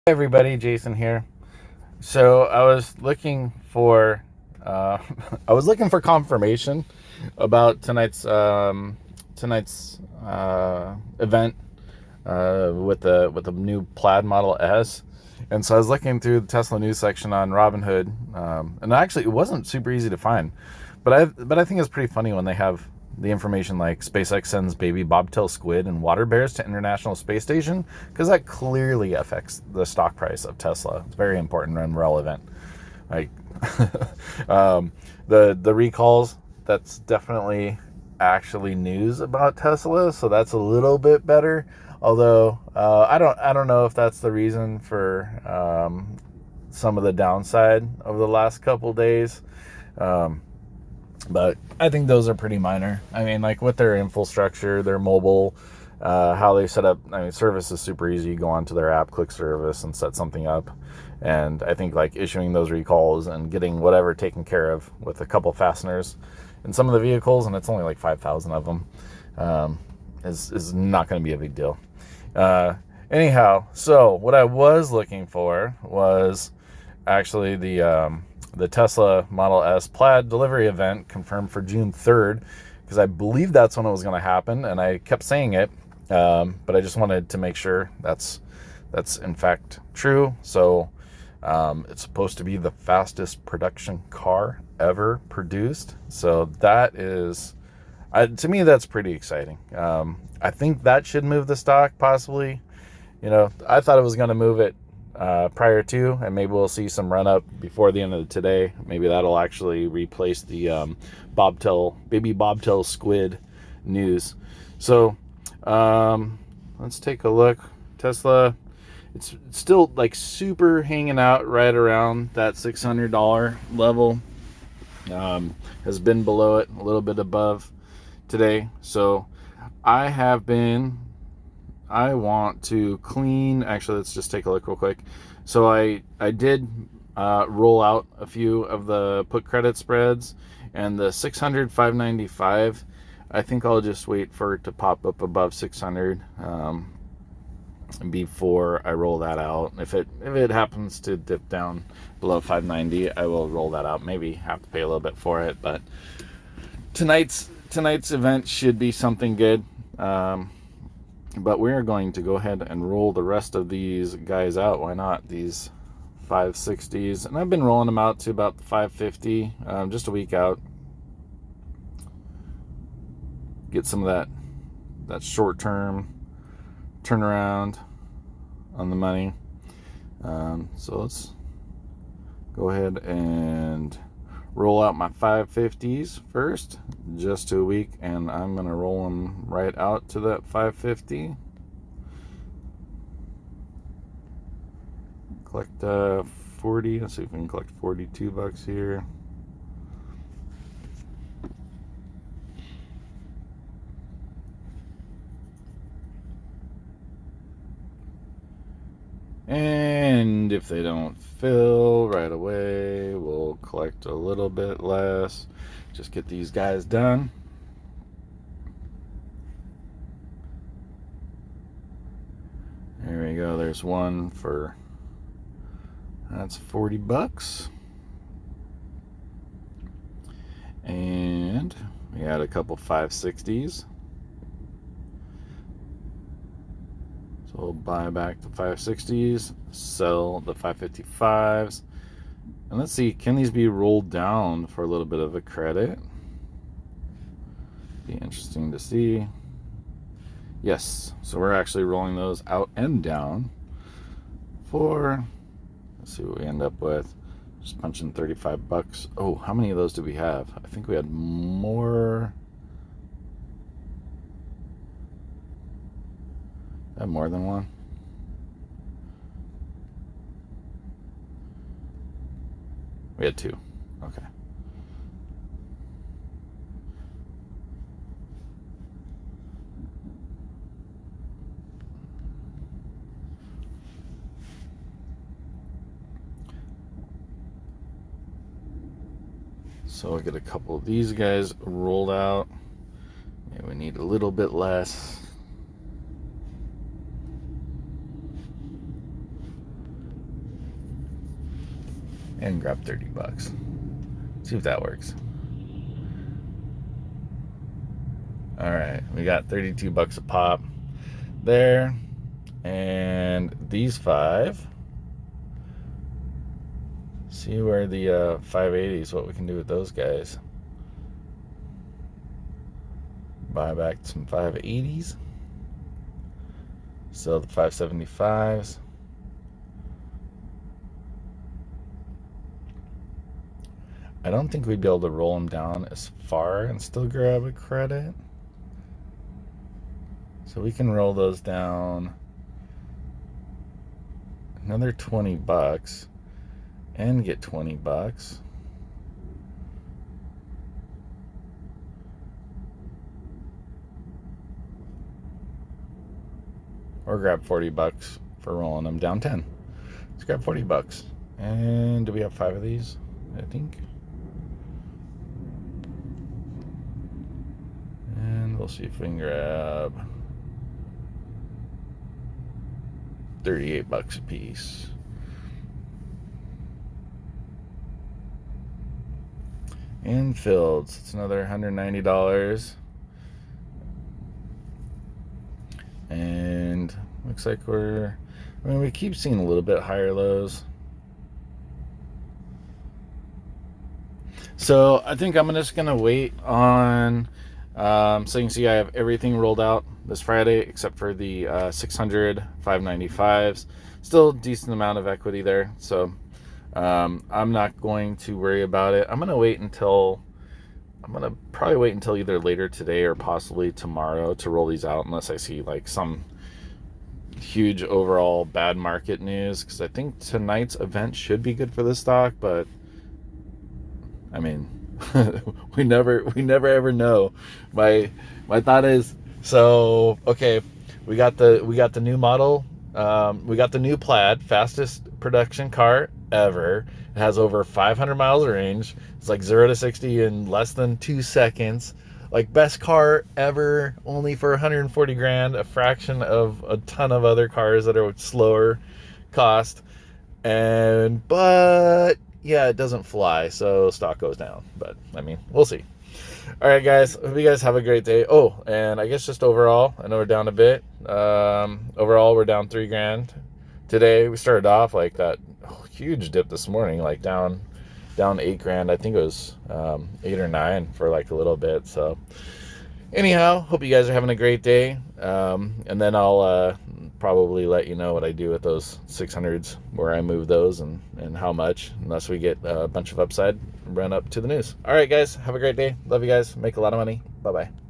Everybody, Jason here. So I was looking for I was looking for confirmation about tonight's event with the new Plaid Model S, and so I was looking through the Tesla news section on Robinhood, and actually it wasn't super easy to find, but I think it's pretty funny when they have the information like SpaceX sends baby bobtail squid and water bears to International Space Station, because that clearly affects the stock price of Tesla. It's very important and relevant. Like the recalls, that's definitely actually news about Tesla, so that's a little bit better. Although I don't know if that's the reason for some of the downside over the last couple days. Um, but I think those are pretty minor. I mean, like with their infrastructure, their mobile, how they set up. I mean, service is super easy. You go onto their app, click service, and set something up. And I think like issuing those recalls and getting whatever taken care of with a couple fasteners in some of the vehicles, and it's only like 5,000 of them, is not going to be a big deal. Anyhow, so what I was looking for was actually the Tesla Model S Plaid delivery event confirmed for June 3rd, because I believe that's when it was going to happen, and I kept saying it, but I just wanted to make sure that's in fact true. So it's supposed to be the fastest production car ever produced. So that is, to me, that's pretty exciting. I think that should move the stock possibly. I thought it was going to move it prior to, and maybe we'll see some run up before the end of today. Maybe that'll actually replace the baby bobtail squid news. So let's take a look. Tesla, it's still like super hanging out right around that $600 level. Has been below it, a little bit above today. So I want to clean. Actually, let's just take a look real quick. So I did roll out a few of the put credit spreads, and the 600, 595. I think I'll just wait for it to pop up above 600 before I roll that out. If it happens to dip down below 590, I will roll that out. Maybe have to pay a little bit for it, but tonight's event should be something good. But we're going to go ahead and roll the rest of these guys out. Why not? These 560s. And I've been rolling them out to about 550, just a week out. Get some of that short-term turnaround on the money. So let's go ahead and roll out my 550s first, just to a week, and I'm going to roll them right out to that 550. Collect 40. Let's see if we can collect $42 here. And if they don't fill right away, we'll collect a little bit less. Just get these guys done. There we go. There's one for, that's $40. And we had a couple 560s. So we'll buy back the 560s, sell the 555s. And let's see, can these be rolled down for a little bit of a credit? Be interesting to see. Yes, so we're actually rolling those out and down for, let's see what we end up with. Just punching $35. Oh, how many of those do we have? I think we had more. I have more than one. We had two. Okay. So I'll get a couple of these guys rolled out. Yeah, we need a little bit less. and grab 30 bucks. See if that works. All right, we got 32 bucks a pop there. And these 5. See where the 580s, what we can do with those guys. Buy back some 580s. Sell the 575s. I don't think we'd be able to roll them down as far and still grab a credit. So we can roll those down another 20 bucks and get 20 bucks. Or grab 40 bucks for rolling them down 10. Let's grab 40 bucks. And do we have 5 of these? I think. And we'll see if we can grab 38 bucks a piece. And Fields, it's another $190. And looks like we keep seeing a little bit higher lows. So I think I'm just gonna wait on, so you can see I have everything rolled out this Friday except for the 600 595s. Still a decent amount of equity there, so I'm not going to worry about it. I'm gonna probably wait until either later today or possibly tomorrow to roll these out, unless I see like some huge overall bad market news, because I think tonight's event should be good for the stock, but I mean, we never ever know. My thought is, so okay, we got the new model, we got the new Plaid, fastest production car ever. It has over 500 miles of range. It's like 0 to 60 in less than 2 seconds. Like, best car ever, only for 140 grand, a fraction of a ton of other cars that are slower cost. But yeah, it doesn't fly, so stock goes down. But I mean, we'll see. All right, guys, hope you guys have a great day. Oh, and I guess just overall, I know we're down a bit. Overall, we're down 3 grand today. We started off like that huge dip this morning, like down 8 grand. I think it was 8 or 9 for like a little bit. So anyhow, hope you guys are having a great day. And then I'll probably let you know what I do with those 600s, where I move those and how much, unless we get a bunch of upside run up to the news. All right, guys, have a great day. Love you guys. Make a lot of money. Bye-bye.